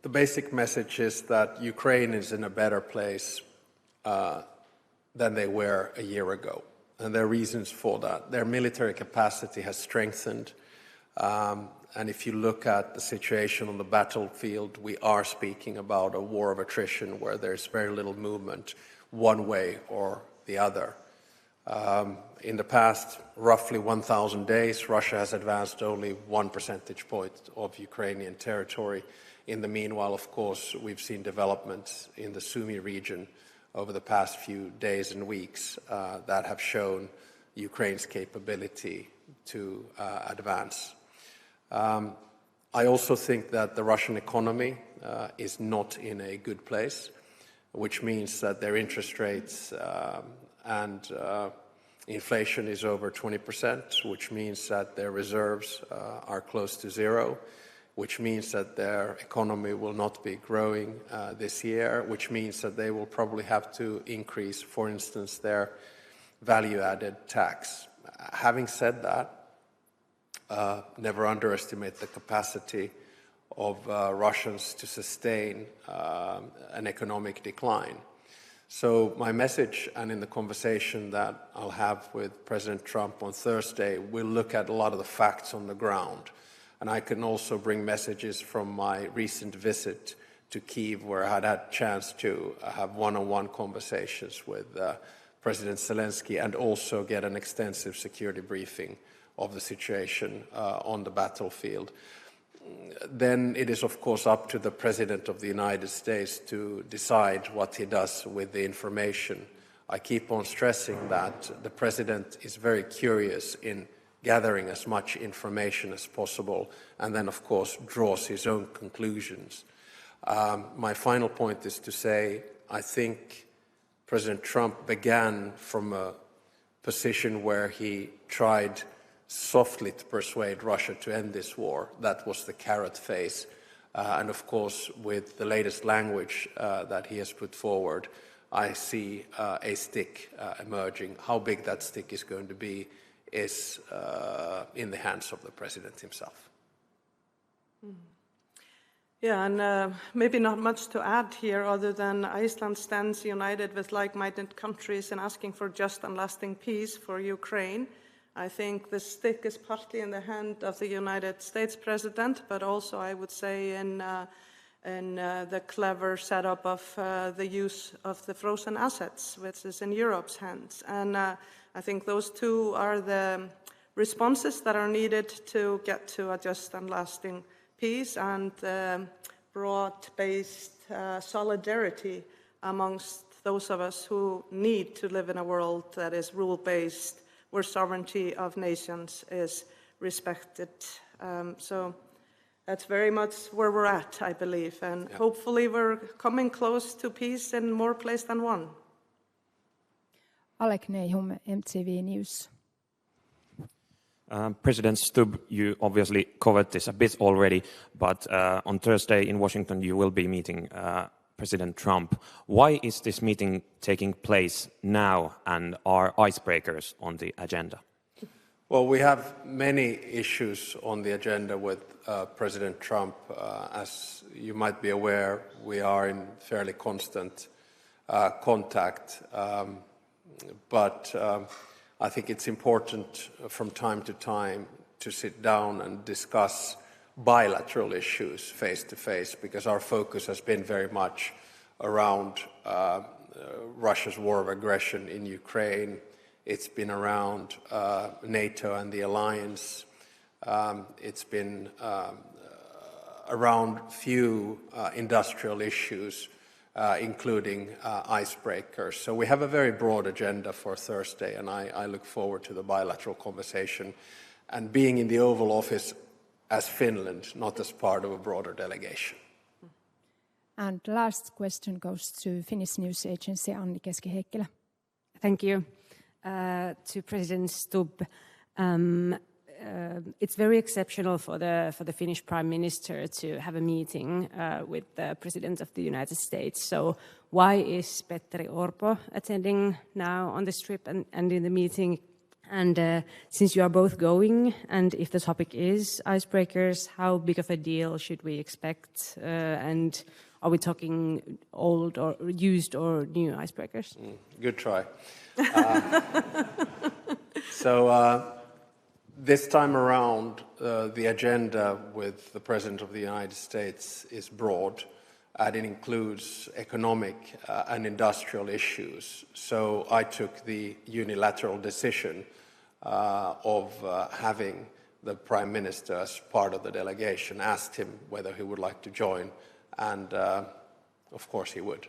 The basic message is that Ukraine is in a better place than they were a year ago. And there are reasons for that. Their military capacity has strengthened. And if you look at the situation on the battlefield, we are speaking about a war of attrition where there's very little movement one way or the other. In the past, roughly 1,000 days, Russia has advanced only 1 percentage point of Ukrainian territory. In the meanwhile, of course, we've seen developments in the Sumy region over the past few days and weeks that have shown Ukraine's capability to advance. I also think that the Russian economy is not in a good place, which means that their interest rates and inflation is over 20%, which means that their reserves are close to zero, which means that their economy will not be growing this year, which means that they will probably have to increase, for instance, their value-added tax. Having said that, never underestimate the capacity of Russians to sustain an economic decline. So my message, and in the conversation that I'll have with President Trump on Thursday, we'll look at a lot of the facts on the ground. And I can also bring messages from my recent visit to Kyiv, where I had a chance to have one-on-one conversations with President Zelensky and also get an extensive security briefing of the situation on the battlefield. Then it is, of course, up to the President of the United States to decide what he does with the information. I keep on stressing that the President is very curious in gathering as much information as possible and then, of course, draws his own conclusions. My final point is to say I think President Trump began from a position where he tried softly to persuade Russia to end this war. That was the carrot phase. And of course, with the latest language that he has put forward, I see a stick emerging. How big that stick is going to be is in the hands of the president himself. Yeah, and maybe not much to add here other than Iceland stands united with like-minded countries in asking for just and lasting peace for Ukraine. I think the stick is partly in the hand of the United States President, but also I would say in the clever setup of the use of the frozen assets, which is in Europe's hands. And I think those two are the responses that are needed to get to a just and lasting peace and broad-based solidarity amongst those of us who need to live in a world that is rule-based, where sovereignty of nations is respected. So that's very much where we're at, I believe, and hopefully we're coming close to peace in more places than one. Alec Nahum, MTV News. President Stubb, you obviously covered this a bit already, but on Thursday in Washington you will be meeting President Trump. Why is this meeting taking place now, and are icebreakers on the agenda? Well, we have many issues on the agenda with President Trump. As you might be aware, we are in fairly constant contact, but I think it's important from time to time to sit down and discuss bilateral issues face to face, because our focus has been very much around Russia's war of aggression in Ukraine. It's been around NATO and the alliance. It's been around few industrial issues, including icebreakers. So we have a very broad agenda for Thursday, and I look forward to the bilateral conversation and being in the Oval Office as Finland, not as part of a broader delegation. And the last question goes to Finnish news agency Anni Keski-Heikkilä. Thank you. To President Stubb, it's very exceptional for the Finnish Prime Minister to have a meeting with the President of the United States. So why is Petteri Orpo attending now on this trip and in the meeting? And since you are both going, and if the topic is icebreakers, how big of a deal should we expect? And are we talking old or used or new icebreakers? Good try. This time around, the agenda with the President of the United States is broad, and it includes economic and industrial issues. So I took the unilateral decision of having the Prime Minister as part of the delegation, asked him whether he would like to join, and of course he would.